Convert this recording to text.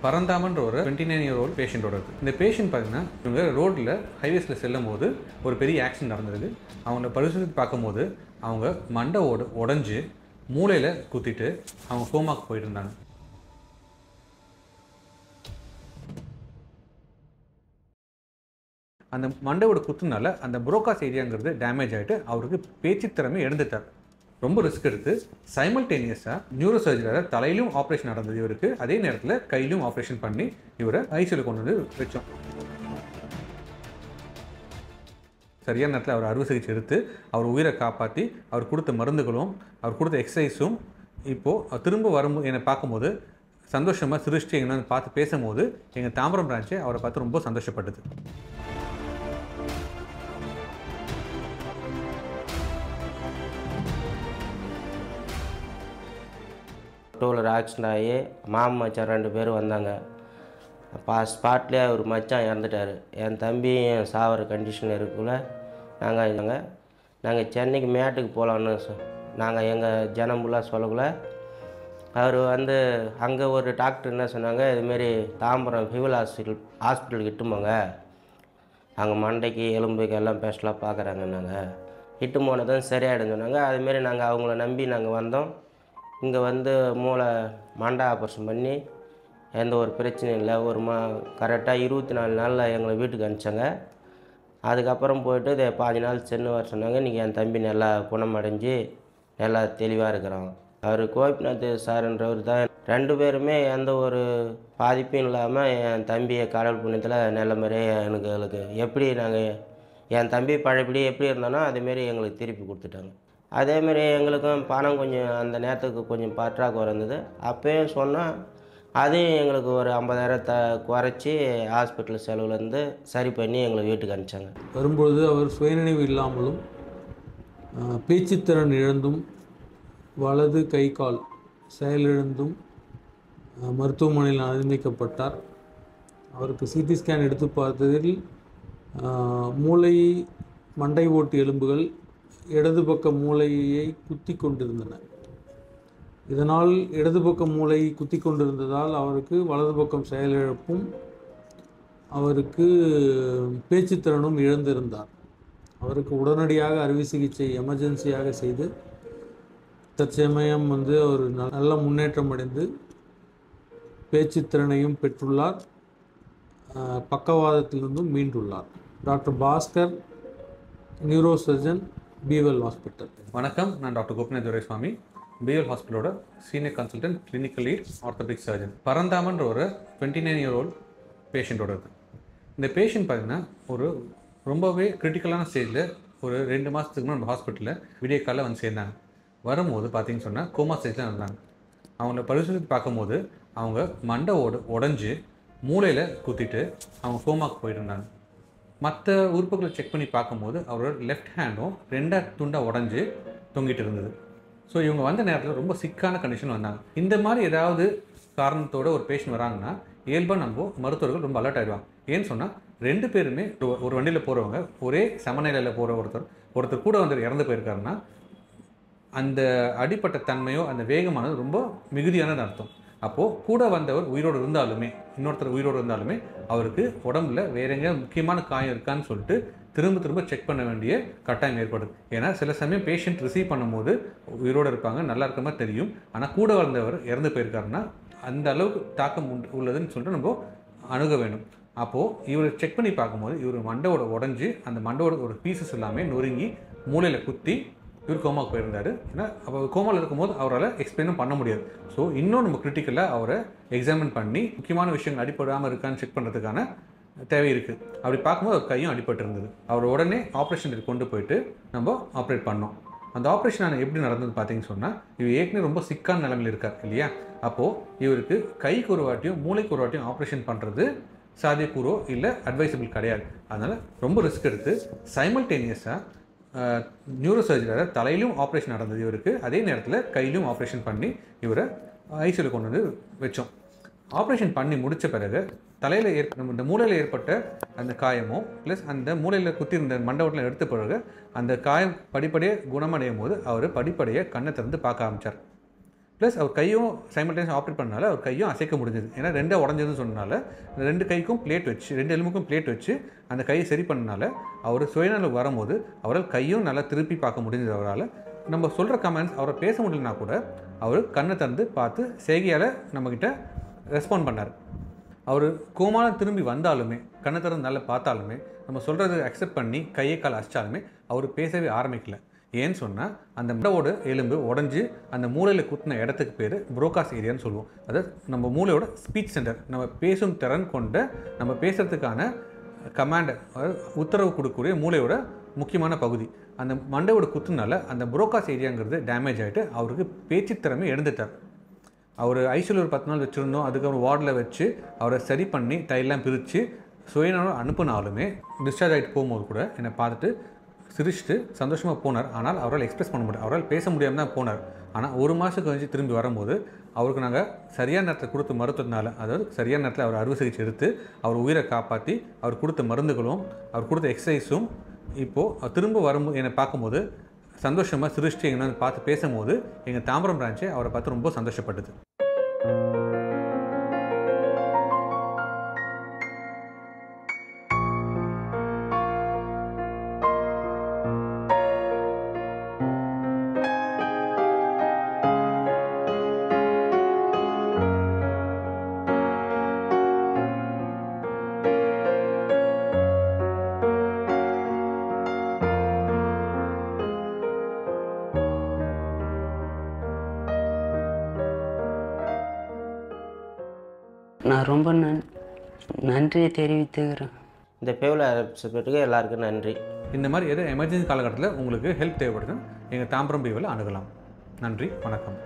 பரந்தாமன்ற ஒரு 29-year-old பேஷண்ட்டோட இருக்குது. இந்த பேஷண்ட் பார்த்தீங்கன்னா இவங்க ரோட்டில் ஹைவேஸில் செல்லும் போது ஒரு பெரிய ஆக்சிடென்ட் நடந்திருக்கு. அவங்கள பரிசோதித்து பார்க்கும்போது அவங்க மண்டை உடஞ்சி மூளையில் குத்திட்டு அவங்க கோமாக்கு போயிட்டு இருந்தாங்க. அந்த மண்டையோட குத்துனால அந்த புரோகாஸ் ஏரியாங்கிறது டேமேஜ் ஆகிட்டு அவருக்கு பேச்சு திறமை இழந்துட்டார். ரொம்ப ரிஸ்க் எடுத்து சைமல்டேனியஸாக நியூரோ சர்ஜரியில் தலையிலும் ஆப்ரேஷன் நடந்தது இவருக்கு. அதே நேரத்தில் கையிலும் ஆப்ரேஷன் பண்ணி இவரை ஐசியூவில் கொண்டு வந்து வச்சோம். சரியான நேரத்தில் அவர் அறுவை சிகிச்சை எடுத்து அவர் உயிரை காப்பாற்றி அவர் கொடுத்த மருந்துகளும் அவர் கொடுத்த எக்ஸசைஸும் இப்போது திரும்ப வரும்போது என்னை பார்க்கும்போது சந்தோஷமாக சிரிச்சிட்டு எங்களை பார்த்து பேசும்போது எங்கள் தாம்பரம் பிரான்ச்சு அவரை பார்த்து ரொம்ப சந்தோஷப்பட்டது. டூவீலர் ஆக்சிடென்ட் ஆகி மாமன் மச்சான் 2 பேர் வந்தாங்க. அப்போ ஸ்பாட்லேயே அவர் மச்சான் இறந்துட்டார். என் தம்பி சாவர கண்டிஷன் இருக்குள்ள நாங்கள் சென்னைக்கு மேட்டுக்கு போகலான்னு நாங்கள் எங்கள் ஜனம்புல்லாக சொல்லக்குள்ள அவர் அங்கே ஒரு டாக்டர் என்ன சொன்னாங்க, இதுமாரி தாம்பரம் சிவில் ஹாஸ்பிட்டலுக்கு இட்டுமோங்க, அங்கே மண்டைக்கு எலும்புக்கு எல்லாம் ஸ்பெஷலாக பார்க்குறாங்க. நாங்கள் இட்டு போனதும் சரியாயிடுன்னு சொன்னாங்க. அதுமாரி நாங்கள் அவங்கள நம்பி நாங்கள் வந்தோம். இங்கே மூளை மண்டை ஆப்ரேஷன் பண்ணி எந்த ஒரு பிரச்சனையும் இல்லை. கரெக்டாக 24 நாளில் எங்களை வீட்டுக்கு அனுப்பிச்சாங்க. அதுக்கப்புறம் போய்ட்டு இதை 5 நாள் சென்று வர சொன்னாங்க. இன்றைக்கி என் தம்பி நல்லா குணமடைஞ்சு நல்லா தெளிவாக இருக்கிறான். அவர் கோபிநாத் சாருன்றவர் தான். 2 பேருமே எந்த ஒரு பாதிப்பும் இல்லாமல் என் தம்பியை கடவுள் புண்ணியத்தில் நல்ல மாதிரியே எங்களுக்கு எப்படி என் தம்பி பழையபடி எப்படி இருந்தானோ அதேமாரி எங்களுக்கு திருப்பி கொடுத்துட்டாங்க. அதேமாரி எங்களுக்கும் பணம் கொஞ்சம் அந்த நேரத்துக்கு கொஞ்சம் பற்றாக்குறை இருந்தது. அப்போயும் சொன்னால் அதையும் எங்களுக்கு ஒரு 50,000 குறைச்சி ஹாஸ்பிட்டல் செலவுலேருந்து சரி பண்ணி எங்களை வீட்டுக்கு அனுப்பிச்சாங்க. வரும்பொழுது அவர் சுயநினைவு இல்லாமலும் பேச்சுத்திறன் இழந்தும் வலது கை கால் செயலிழந்தும் மருத்துவமனையில் அனுமதிக்கப்பட்டார். அவருக்கு சிடி ஸ்கேன் எடுத்து பார்த்ததில் மூளை மண்டை ஓட்டு எலும்புகள் இடது பக்க மூளையை குத்தி கொண்டிருந்தன. இதனால் இடது பக்க மூளை குத்தி கொண்டிருந்ததால் அவருக்கு வலது பக்கம் செயலிழப்பும் அவருக்கு பேச்சுத்திறனும் இழந்திருந்தார். அவருக்கு உடனடியாக அறுவை சிகிச்சை எமர்ஜென்சியாக செய்து தற்சமயம் அவர் நல்ல முன்னேற்றம் அடைந்து பேச்சுத்திறனையும் பெற்றுள்ளார். பக்கவாதத்திலிருந்தும் மீண்டுள்ளார். Doctor Bhaskar, neuro surgeon, BL hospital. வணக்கம், நான் டாக்டர் கோபிநாத் துரைசாமி, பிஎல் ஹாஸ்பிட்டலோட senior consultant, clinical lead, orthopaedic surgeon. பரந்தாமன்ற ஒரு 29-year-old பேஷண்ட்டோட இருக்குது. இந்த பேஷண்ட் பார்த்திங்கன்னா ஒரு ரொம்பவே கிரிட்டிக்கலான ஸ்டேஜில் ஒரு 2 மாதத்துக்கு முன்னாடி நம்ம ஹாஸ்பிட்டலில் விடிய காலையில் சேர்ந்தாங்க. வரும்போது பார்த்திங்கன்னு சொன்னால் கோமா ஸ்டேஜில் இருந்தாங்க. அவங்கள பரிசோதித்து பார்க்கும்போது அவங்க மண்டை உடஞ்சி மூளையில் குத்திட்டு அவங்க கோமாக்கு போயிட்டு இருந்தாங்க. மற்ற உறுப்புகளை செக் பண்ணி பார்க்கும்போது அவரோட லெஃப்ட் ஹேண்டும் 2 துண்டாக உடஞ்சி தொங்கிட்டு இருந்தது. ஸோ இவங்க வந்த நேரத்தில் ரொம்ப சிக்கான கண்டிஷன் வந்தாங்க. இந்த மாதிரி ஏதாவது காரணத்தோடு ஒரு பேஷண்ட் வராங்கன்னா இயல்பாக நம்ம மருத்துவர்கள் ரொம்ப அலர்ட் ஆகிடுவாங்க. ஏன்னு சொன்னால் 2 பேருமே ஒரு வண்டியில் போகிறவங்க ஒரே சமநிலையில் போகிற ஒருத்தர் கூட வந்து இறந்து போயிருக்காருன்னா அந்த அடிப்பட்ட தன்மையோ அந்த வேகமானது ரொம்ப மிகுதியானது அர்த்தம். அப்போது கூட வந்தவர் உயிரோடு இருந்தாலுமே இன்னொருத்தர் உயிரோடு இருந்தாலுமே அவருக்கு உடம்புல வேற எங்கேயாவது முக்கியமான காயம் இருக்கான்னு சொல்லிட்டு திரும்ப செக் பண்ண வேண்டிய கட்டாயம் ஏற்படுது. ஏன்னா சில சமயம் பேஷண்ட் ரிசீவ் பண்ணும்போது உயிரோடு இருப்பாங்க, நல்லா இருக்க மாதிரி தெரியும். ஆனால் கூட வந்தவர் இறந்து போயிருக்காருன்னா அந்த அளவுக்கு தாக்கம் உள்ளதுன்னு சொல்லிட்டு நம்ம அணுக வேண்டும். அப்போது இவர் செக் பண்ணி பார்க்கும்போது இவர் மண்டையோட உடஞ்சி அந்த மண்டையோட ஒரு பீசஸ் எல்லாமே நொறுங்கி மூளையில் குத்தி இவர் கோமாவுக்கு போயிருந்தார். ஏன்னா அப்போ கோமாவில் இருக்கும்போது அவரால் எக்ஸ்பிளைனும் பண்ண முடியாது. ஸோ இன்னும் நம்ம கிரிட்டிக்கலாக அவரை எக்ஸாமின் பண்ணி முக்கியமான விஷயங்கள் அடிப்படாமல் இருக்கான்னு செக் பண்ணுறதுக்கான தேவை இருக்குது. அப்படி பார்க்கும்போது அவர் கையும் அடிபட்டு இருந்தது. அவர் உடனே ஆப்ரேஷனுக்கு கொண்டு போயிட்டு நம்ம ஆப்ரேட் பண்ணோம். அந்த ஆப்ரேஷன் எப்படி நடந்தது பார்த்தீங்கன்னு சொன்னால் இவர் ஏற்கனவே ரொம்ப சிக்கான நிலைமையில் இருக்கார் இல்லையா. அப்போது இவருக்கு கைக்கு ஒரு வாட்டியும் மூளைக்கு ஒரு வாட்டியும் ஆப்ரேஷன் பண்ணுறது சாத்தியக்கூறோ இல்லை அட்வைசபிள் கிடையாது. அதனால் ரொம்ப ரிஸ்க் எடுத்து சைமல்டேனியஸாக நியூரோ சர்ஜரியில் தலையிலும் ஆப்ரேஷன் நடந்தது இவருக்கு. அதே நேரத்தில் கையிலும் ஆப்ரேஷன் பண்ணி இவரை ஐசியூவில் கொண்டு வந்து வச்சோம். ஆப்ரேஷன் பண்ணி முடித்த பிறகு தலையில் இந்த மூளையில் ஏற்பட்ட அந்த காயமோ ப்ளஸ் அந்த மூளையில் குத்தி இருந்த மண்டபத்தில் எடுத்த பிறகு அந்த காயம் படிப்படியாக குணமடையும் போது அவர் படிப்படியாக கண்ணை திறந்து பார்க்க ஆரம்பித்தார். ப்ளஸ் அவர் கையும் சைமல்டேனியஸ் ஆப்ரேட் பண்ணனால அவர் கையும் அசைக்க முடிஞ்சது. ஏன்னா 2 உடஞ்சதுன்னு சொன்னனால 2 கைக்கும் பிளேட் வச்சு 2 எலும்புக்கும் பிளேட் வச்சு அந்த கையை சரி பண்ணனால அவர் சுயநலம் வரும்போது அவரால் கையும் நல்லா திருப்பி பார்க்க முடிஞ்சது. அவரால் நம்ம சொல்கிற கமெண்ட்ஸ் அவரை பேச முடியலனா கூட அவர் கண்ணை திறந்து பார்த்து செய்கையால் நம்மக்கிட்ட ரெஸ்பாண்ட் பண்ணார். அவர் கோமால திரும்பி வந்தாலுமே கண்ணை திறந்து நல்லா பார்த்தாலுமே நம்ம சொல்கிறது அக்செப்ட் பண்ணி கையை கால் அசிச்சாலுமே அவர் பேசவே ஆரம்பிக்கல. ஏன்னு சொன்னால் அந்த மூளையோட எலும்பு உடஞ்சி அந்த மூளையில் குத்தின இடத்துக்கு பேர் புரோகாஸ் ஏரியான்னு சொல்லுவோம். அதாவது நம்ம மூளையோட ஸ்பீச் சென்டர், நம்ம பேசும் திறன் கொண்ட நம்ம பேசுகிறதுக்கான கமாண்ட், அதாவது உத்தரவு கொடுக்கக்கூடிய மூளையோட முக்கியமான பகுதி. அந்த மண்டையோட குத்துனால அந்த புரோகாஸ் ஏரியாங்கிறது டேமேஜ் ஆகிட்டு அவருக்கு பேச்சு திறமை எழுந்துட்டார். அவர் ஐசியூவில் ஒரு 10 நாள் வச்சுருந்தோம். அதுக்கப்புறம் வார்டில் வச்சு அவரை சரி பண்ணி டைலாம் பிரித்து சுயநலம் அனுப்புனாலுமே டிஸ்சார்ஜ் ஆகிட்டு போகும்போது கூட என்னை பார்த்துட்டு சிரிச்சுட்டு சந்தோஷமாக போனார். ஆனால் அவரால் எக்ஸ்பிரஸ் பண்ண முடியாது, அவரால் பேச முடியாமல் தான் போனார். ஆனால் 1 மாதம் கழிச்சு திரும்பி வரும்போது அவருக்கு நாங்கள் சரியான நேரத்தில் கொடுத்த மருத்துவத்தினால, அதாவது சரியான நேரத்தில் அவர் அறுவை சிகிச்சை எடுத்து அவர் உயிரை காப்பாற்றி அவர் கொடுத்த மருந்துகளும் அவர் கொடுத்த எக்ஸசைஸும் இப்போது திரும்ப வரும்போது என்னை பார்க்கும்போது சந்தோஷமாக சிரிச்சுட்டு எங்களை பார்த்து பேசும்போது எங்கள் தாம்பரம் பிரான்ச்சே அவரை பார்த்து ரொம்ப சந்தோஷப்பட்டது. நான் ரொம்ப நன்றியை தெரிவித்துக்கிறேன். இந்த பேவில் ஹாஸ்பிட்டலுக்கு எல்லாருக்கும் நன்றி. இந்த மாதிரி எது எமர்ஜென்சி காலகட்டத்தில் உங்களுக்கு ஹெல்ப் தேவைப்படுதுன்னா எங்கள் தாம்பரம் பேவில் அணுகலாம். நன்றி, வணக்கம்.